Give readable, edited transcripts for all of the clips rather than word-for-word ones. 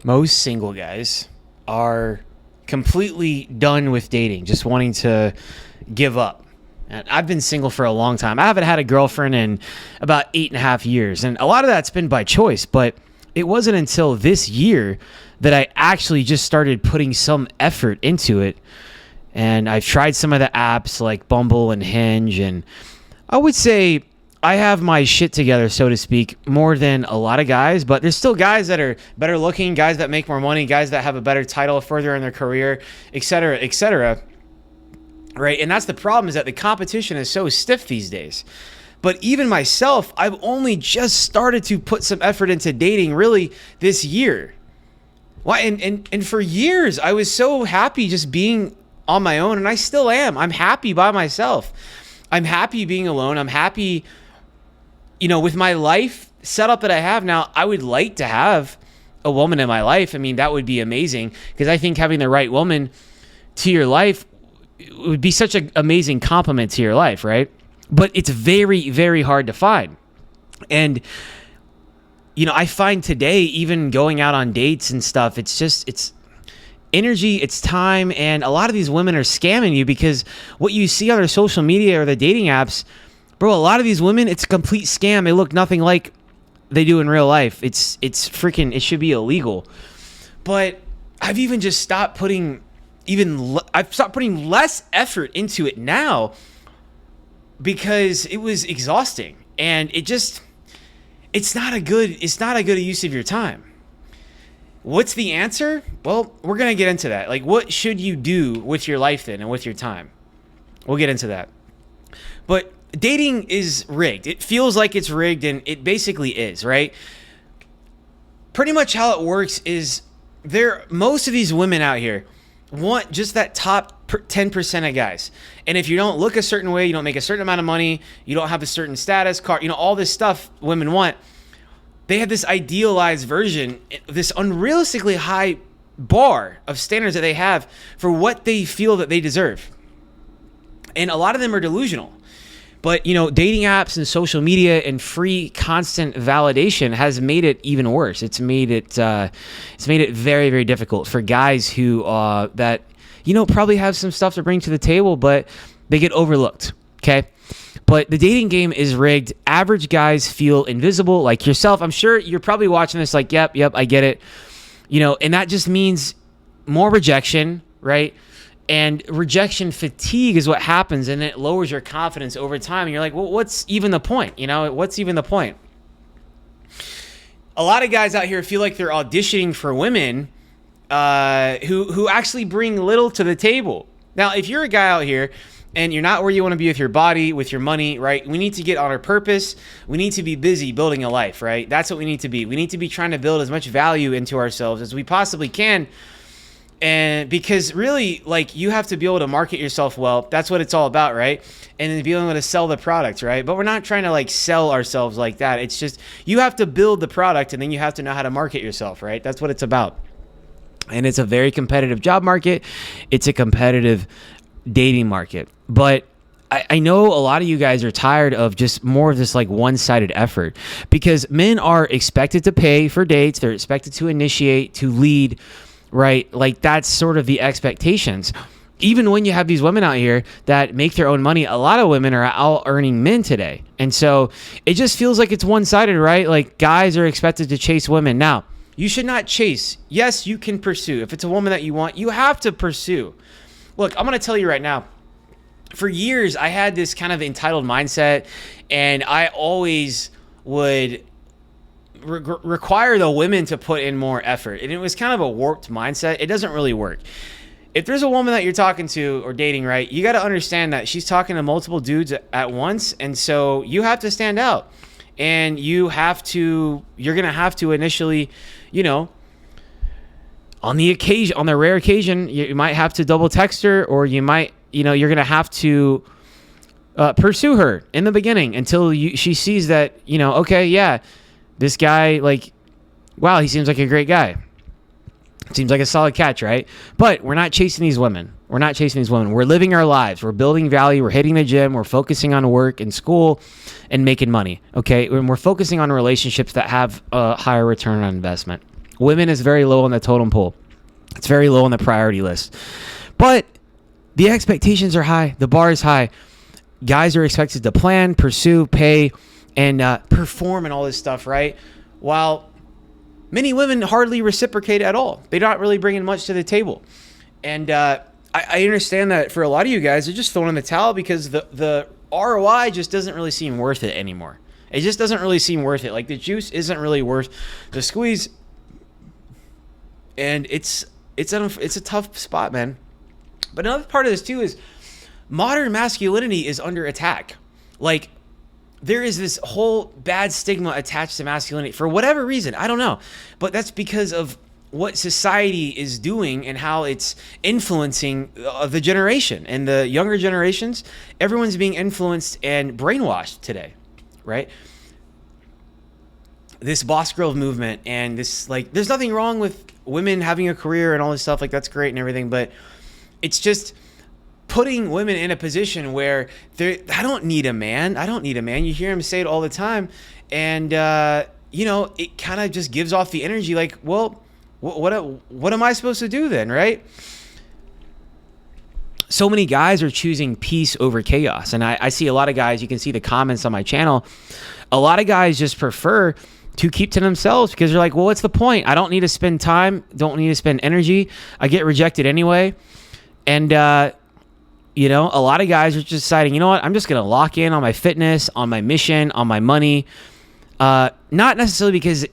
Most single guys are completely done with dating, just wanting to give up. And I've been single for a long time. I haven't had a girlfriend in about 8.5 years. And a lot of that's been by choice, but it wasn't until this year that I actually just started putting some effort into it. And I've tried some of the apps like Bumble and Hinge, and I would say I have my shit together, so to speak, more than a lot of guys, but there's still guys that are better looking, guys that make more money, guys that have a better title further in their career, et cetera, right? And that's the problem, is that the competition is so stiff these days. But even myself, I've only just started to put some effort into dating really this year. Well, and for years, I was so happy just being on my own, and I still am. I'm happy by myself. I'm happy being alone. I'm happy, with my life setup that I have now. I would like to have a woman in my life. I mean, that would be amazing, because I think having the right woman to your life would be such an amazing compliment to your life, right? But it's very, very hard to find. And, I find today, even going out on dates and stuff, it's energy, it's time, and a lot of these women are scamming you, because what you see on their social media or the dating apps, bro, a lot of these women, it's a complete scam. They look nothing like they do in real life. It's freaking, it should be illegal. But I've even just stopped putting less effort into it now, because it was exhausting, and it's not a good use of your time. What's the answer? Well, we're going to get into that. Like, what should you do with your life then and with your time? We'll get into that. But dating is rigged. It feels like it's rigged, and it basically is, right? Pretty much how it works is most of these women out here want just that top 10% of guys. And if you don't look a certain way, you don't make a certain amount of money, you don't have a certain status, car, all this stuff women want, they have this idealized version, this unrealistically high bar of standards that they have for what they feel that they deserve. And a lot of them are delusional. But, dating apps and social media and free constant validation has made it even worse. It's made it very, very difficult for guys who that probably have some stuff to bring to the table, but they get overlooked. Okay. But the dating game is rigged. Average guys feel invisible, like yourself. I'm sure you're probably watching this like, yep, I get it. And that just means more rejection, right? And rejection fatigue is what happens, and it lowers your confidence over time. And you're like, well, what's even the point? What's even the point? A lot of guys out here feel like they're auditioning for women who actually bring little to the table. Now, if you're a guy out here and you're not where you want to be with your body, with your money, right? We need to get on our purpose. We need to be busy building a life, right? That's what we need to be. We need to be trying to build as much value into ourselves as we possibly can. And because really, like, you have to be able to market yourself well. That's what it's all about, right? And then be able to sell the product, right? But we're not trying to like sell ourselves like that. It's just, you have to build the product, and then you have to know how to market yourself, right? That's what it's about. And it's a very competitive job market. It's a competitive dating market. But I know a lot of you guys are tired of just more of this like one-sided effort, because men are expected to pay for dates. They're expected to initiate, to lead, right? Like, that's sort of the expectations. Even when you have these women out here that make their own money, a lot of women are out earning men today. And so it just feels like it's one-sided, right? Like, guys are expected to chase women. Now, you should not chase. Yes, you can pursue. If it's a woman that you want, you have to pursue. Look, I'm going to tell you right now, for years, I had this kind of entitled mindset, and I always would require the women to put in more effort. And it was kind of a warped mindset. It doesn't really work. If there's a woman that you're talking to or dating, right, you got to understand that she's talking to multiple dudes at once. And so you have to stand out, and you're going to have to initially, on the rare occasion, you might have to double text her, or you might, you're going to have to pursue her in the beginning until she sees that, okay, yeah, this guy, like, wow, he seems like a great guy. Seems like a solid catch, right? But we're not chasing these women. We're living our lives. We're building value. We're hitting the gym. We're focusing on work and school and making money, okay? And we're focusing on relationships that have a higher return on investment, Women is very low on the totem pole. It's very low on the priority list. But the expectations are high. The bar is high. Guys are expected to plan, pursue, pay, and perform and all this stuff, right? While many women hardly reciprocate at all. They're not really bringing much to the table. And I understand that for a lot of you guys, they're just throwing in the towel because the ROI just doesn't really seem worth it anymore. It just doesn't really seem worth it. Like, the juice isn't really worth the squeeze. And it's a tough spot, man. But another part of this too is modern masculinity is under attack. Like, there is this whole bad stigma attached to masculinity for whatever reason. I don't know. But that's because of what society is doing and how it's influencing the generation. And the younger generations, everyone's being influenced and brainwashed today, right? This boss girl movement and this, like, there's nothing wrong with women having a career and all this stuff. Like, that's great and everything. But it's just putting women in a position where I don't need a man. I don't need a man. You hear him say it all the time. And, it kind of just gives off the energy like, well, what am I supposed to do then, right? So many guys are choosing peace over chaos. And I see a lot of guys, you can see the comments on my channel. A lot of guys just prefer to keep to themselves because they're like, well, what's the point? I don't need to spend time. Don't need to spend energy. I get rejected anyway. And, a lot of guys are just deciding, you know what? I'm just going to lock in on my fitness, on my mission, on my money. Not necessarily because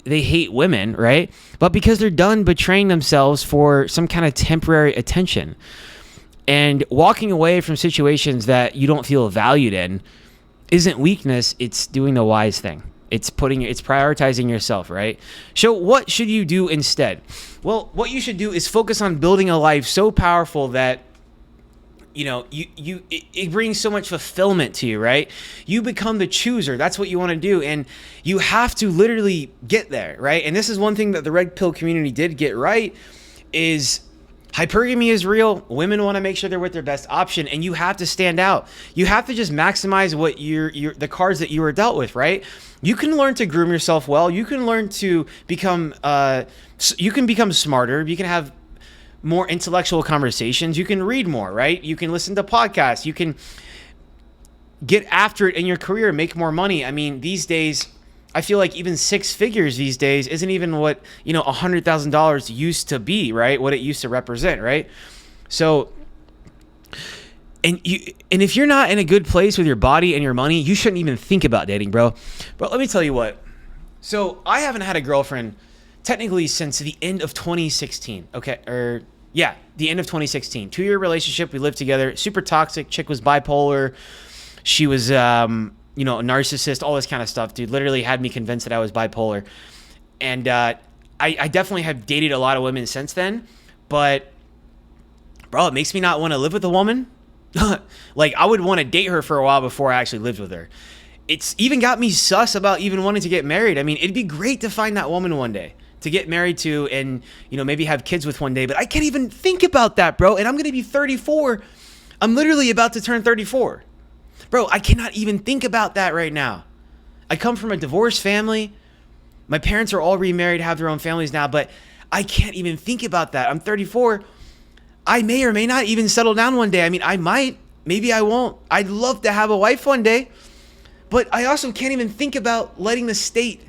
they hate women, right? But because they're done betraying themselves for some kind of temporary attention. And walking away from situations that you don't feel valued in isn't weakness. It's doing the wise thing. It's prioritizing yourself, right? So what should you do instead? Well, what you should do is focus on building a life so powerful that it brings so much fulfillment to you, right? You become the chooser. That's what you want to do. And you have to literally get there, right? And this is one thing that the Red Pill community did get right is hypergamy is real. Women want to make sure they're with their best option, and you have to stand out. You have to just maximize what the cards that you were dealt with, right? You can learn to groom yourself well. You can learn to become smarter. You can have more intellectual conversations. You can read more, right? You can listen to podcasts. You can get after it in your career, make more money. I mean, these days, I feel like even 6 figures these days isn't even what, $100,000 used to be, right? What it used to represent, right? So, and if you're not in a good place with your body and your money, you shouldn't even think about dating, bro. But let me tell you what. So I haven't had a girlfriend technically since the end of 2016. Okay. The end of 2016. 2-year relationship. We lived together. Super toxic. Chick was bipolar. She was, a narcissist, all this kind of stuff, dude. Literally had me convinced that I was bipolar. And I definitely have dated a lot of women since then. But, bro, it makes me not want to live with a woman. Like, I would want to date her for a while before I actually lived with her. It's even got me sus about even wanting to get married. I mean, it'd be great to find that woman one day to get married to and, maybe have kids with one day. But I can't even think about that, bro. And I'm going to be 34. I'm literally about to turn 34. Bro, I cannot even think about that right now. I come from a divorced family. My parents are all remarried, have their own families now, but I can't even think about that. I'm 34. I may or may not even settle down one day. I mean, I might. Maybe I won't. I'd love to have a wife one day. But I also can't even think about letting the state,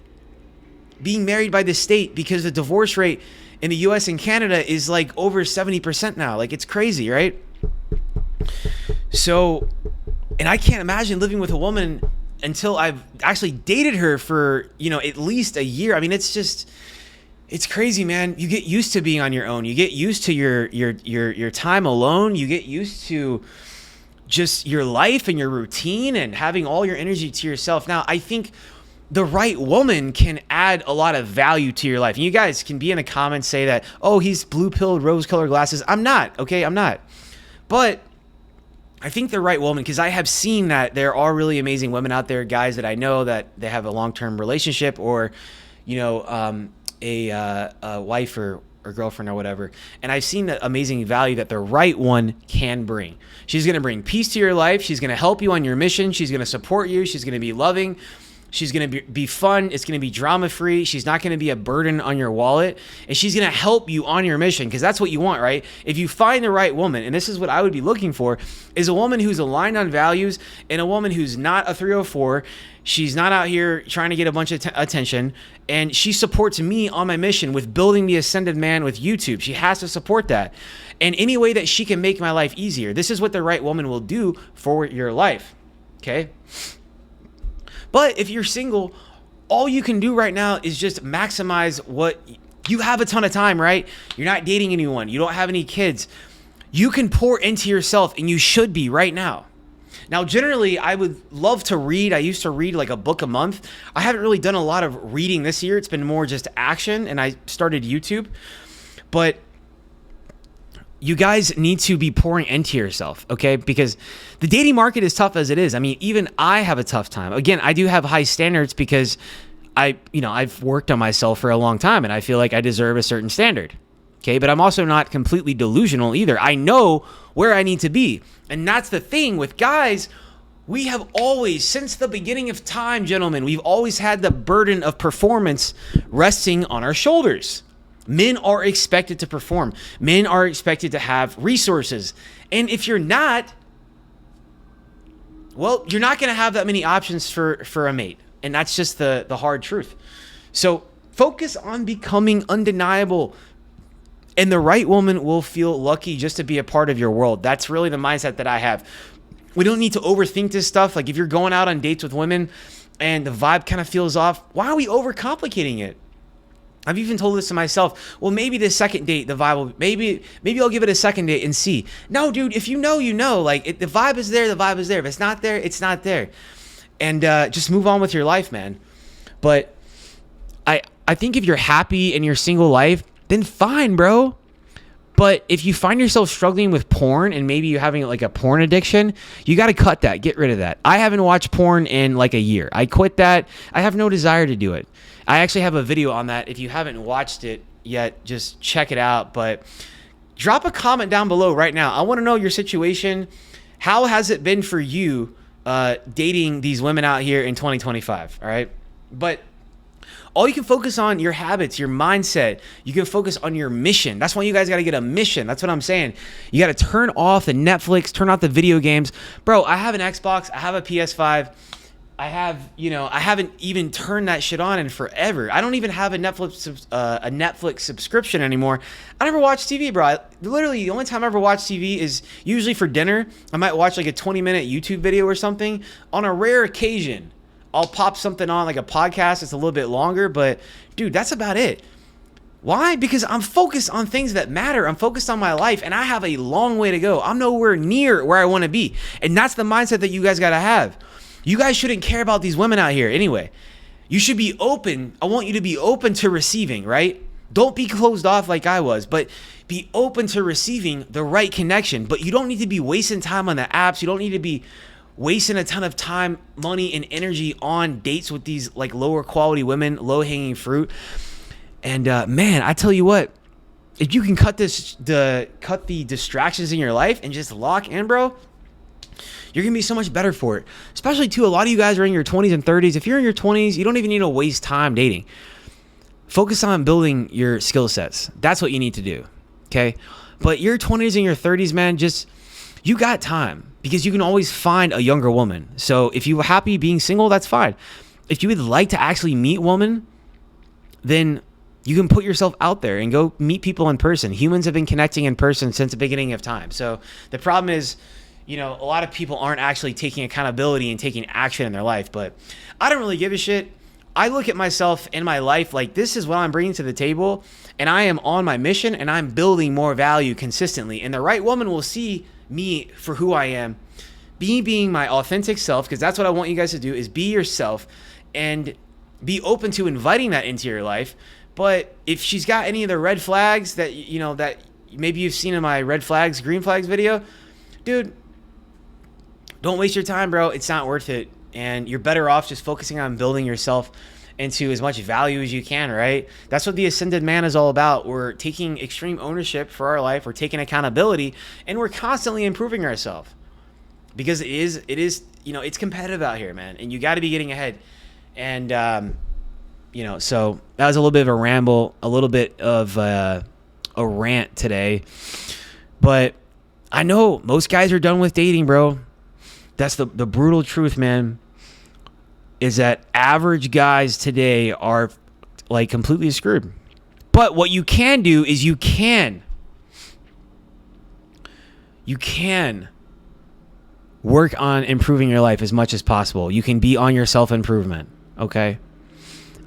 being married by the state, because the divorce rate in the US and Canada is like over 70% now. Like, it's crazy, right? So, and I can't imagine living with a woman until I've actually dated her for, at least a year. I mean, it's crazy, man. You get used to being on your own. You get used to your time alone. You get used to just your life and your routine and having all your energy to yourself. Now, I think the right woman can add a lot of value to your life. And you guys can be in the comments, say that, oh, he's blue-pilled, rose-colored glasses. I'm not, okay? I'm not. But I think the right woman, because I have seen that there are really amazing women out there, guys that I know that they have a long-term relationship or, a wife or girlfriend or whatever. And I've seen the amazing value that the right one can bring. She's going to bring peace to your life. She's going to help you on your mission. She's going to support you. She's going to be loving. She's going to be fun. It's going to be drama-free. She's not going to be a burden on your wallet. And she's going to help you on your mission, because that's what you want, right? If you find the right woman, and this is what I would be looking for, is a woman who's aligned on values and a woman who's not a 304. She's not out here trying to get a bunch of attention. And she supports me on my mission with building the Ascended Man with YouTube. She has to support that. And any way that she can make my life easier. This is what the right woman will do for your life, okay? But if you're single, all you can do right now is just maximize what you have. A ton of time, right? You're not dating anyone. You don't have any kids. You can pour into yourself, and you should be right now. Now, generally, I would love to read. I used to read like a book a month. I haven't really done a lot of reading this year. It's been more just action, and I started YouTube. But you guys need to be pouring into yourself, okay? Because the dating market is tough as it is. I mean, even I have a tough time. Again, I do have high standards because I've worked on myself for a long time, and I feel like I deserve a certain standard, okay? But I'm also not completely delusional either. I know where I need to be. And that's the thing with guys. We have always, since the beginning of time, gentlemen, we've always had the burden of performance resting on our shoulders. Men are expected to perform. Men are expected to have resources. And if you're not, well, you're not going to have that many options for a mate. And that's just the hard truth. So focus on becoming undeniable. And the right woman will feel lucky just to be a part of your world. That's really the mindset that I have. We don't need to overthink this stuff. Like if you're going out on dates with women and the vibe kind of feels off, why are we overcomplicating it? I've even told this to myself. Well, maybe the second date, the vibe will, maybe I'll give it a second date and see. No, dude, if you know, you know. Like the vibe is there, the vibe is there. If it's not there, it's not there. And just move on with your life, man. But I think if you're happy in your single life, then fine, bro. But if you find yourself struggling with porn and maybe you're having like a porn addiction, you got to cut that. Get rid of that. I haven't watched porn in like a year. I quit that. I have no desire to do it. I actually have a video on that. If you haven't watched it yet, just check it out. But drop a comment down below right now. I want to know your situation. How has it been for you dating these women out here in 2025? All right. But all you can focus on your habits, your mindset. You can focus on your mission. That's why you guys got to get a mission. That's what I'm saying. You got to turn off the Netflix, turn off the video games. Bro, I have an Xbox. I have a PS5. I haven't even turned that shit on in forever. I don't even have a Netflix subscription anymore. I never watch TV, bro. Literally, the only time I ever watch TV is usually for dinner. I might watch like a 20-minute YouTube video or something. On a rare occasion, I'll pop something on like a podcast. It's a little bit longer, but dude, that's about it. Why? Because I'm focused on things that matter. I'm focused on my life, and I have a long way to go. I'm nowhere near where I want to be. And that's the mindset that you guys got to have. You guys shouldn't care about these women out here anyway. You should be open. I want you to be open to receiving, right? Don't be closed off like I was, but be open to receiving the right connection. But you don't need to be wasting time on the apps. You don't need to be wasting a ton of time, money, and energy on dates with these like lower quality women, low hanging fruit. And man, I tell you what, if you can cut the distractions in your life and just lock in, bro, you're going to be so much better for it. Especially, too, a lot of you guys are in your 20s and 30s. If you're in your 20s, you don't even need to waste time dating. Focus on building your skill sets. That's what you need to do, okay? But your 20s and your 30s, man, just, you got time because you can always find a younger woman. So if you're happy being single, that's fine. If you would like to actually meet women, then you can put yourself out there and go meet people in person. Humans have been connecting in person since the beginning of time. So the problem is, a lot of people aren't actually taking accountability and taking action in their life. But I don't really give a shit. I look at myself in my life like this is what I'm bringing to the table, and I am on my mission, and I'm building more value consistently. And the right woman will see me for who I am, being my authentic self, because that's what I want you guys to do, is be yourself and be open to inviting that into your life. But if she's got any of the red flags that, that maybe you've seen in my red flags, green flags video, dude, don't waste your time, bro. It's not worth it. And you're better off just focusing on building yourself into as much value as you can, right? That's what the Ascended Man is all about. We're taking extreme ownership for our life. We're taking accountability, and we're constantly improving ourselves because it is, it's competitive out here, man. And you got to be getting ahead. And, so that was a little bit of a ramble, a little bit of a rant today. But I know most guys are done with dating, bro. That's the brutal truth, man, is that average guys today are like completely screwed. But what you can do is you can work on improving your life as much as possible. You can be on your self-improvement, okay?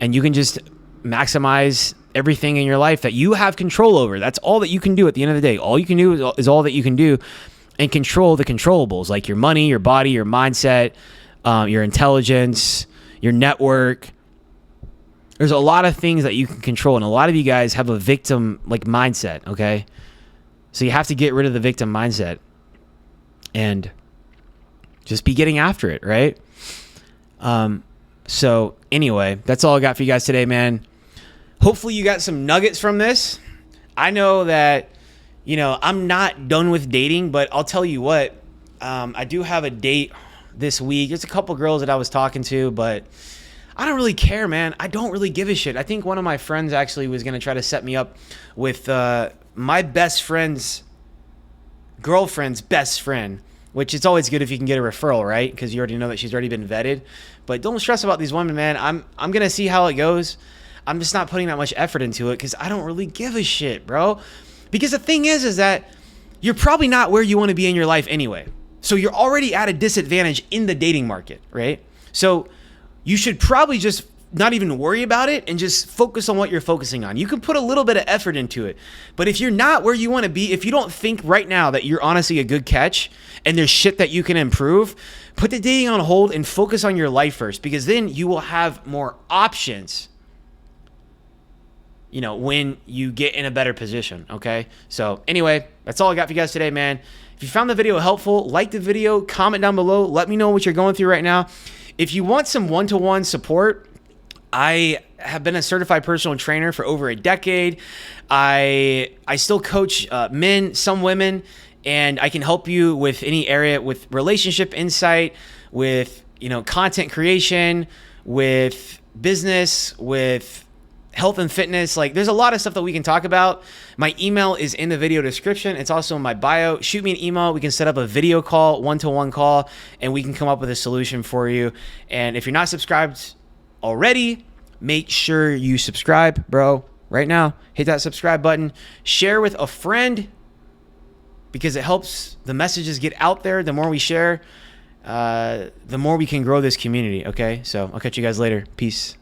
And you can just maximize everything in your life that you have control over. That's all that you can do at the end of the day. All you can do is all that you can do, and control the controllables, like your money, your body, your mindset, your intelligence, your network. There's a lot of things that you can control, and a lot of you guys have a victim like mindset, okay? So you have to get rid of the victim mindset and just be getting after it, right? So anyway, that's all I got for you guys today, man. Hopefully you got some nuggets from this. I know that, I'm not done with dating, but I'll tell you what, I do have a date this week. There's a couple girls that I was talking to, but I don't really care, man. I don't really give a shit. I think one of my friends actually was going to try to set me up with my best friend's girlfriend's best friend, which it's always good if you can get a referral, right? Because you already know that she's already been vetted. But don't stress about these women, man. I'm going to see how it goes. I'm just not putting that much effort into it because I don't really give a shit, bro. Because the thing is that you're probably not where you want to be in your life anyway. So you're already at a disadvantage in the dating market, right? So you should probably just not even worry about it and just focus on what you're focusing on. You can put a little bit of effort into it. But if you're not where you want to be, if you don't think right now that you're honestly a good catch and there's shit that you can improve, put the dating on hold and focus on your life first, because then you will have more options, when you get in a better position, okay? So anyway, that's all I got for you guys today, man. If you found the video helpful, like the video, comment down below. Let me know what you're going through right now. If you want some one-to-one support, I have been a certified personal trainer for over a decade. I still coach men, some women, and I can help you with any area with relationship insight, with content creation, with business, with health and fitness. Like, there's a lot of stuff that we can talk about. My email is in the video description. It's also in my bio. Shoot me an email. We can set up a video call, one-to-one call, and we can come up with a solution for you. And if you're not subscribed already, make sure you subscribe, bro. Right now, hit that subscribe button. Share with a friend, because it helps the messages get out there. The more we share, the more we can grow this community, okay? So I'll catch you guys later. Peace.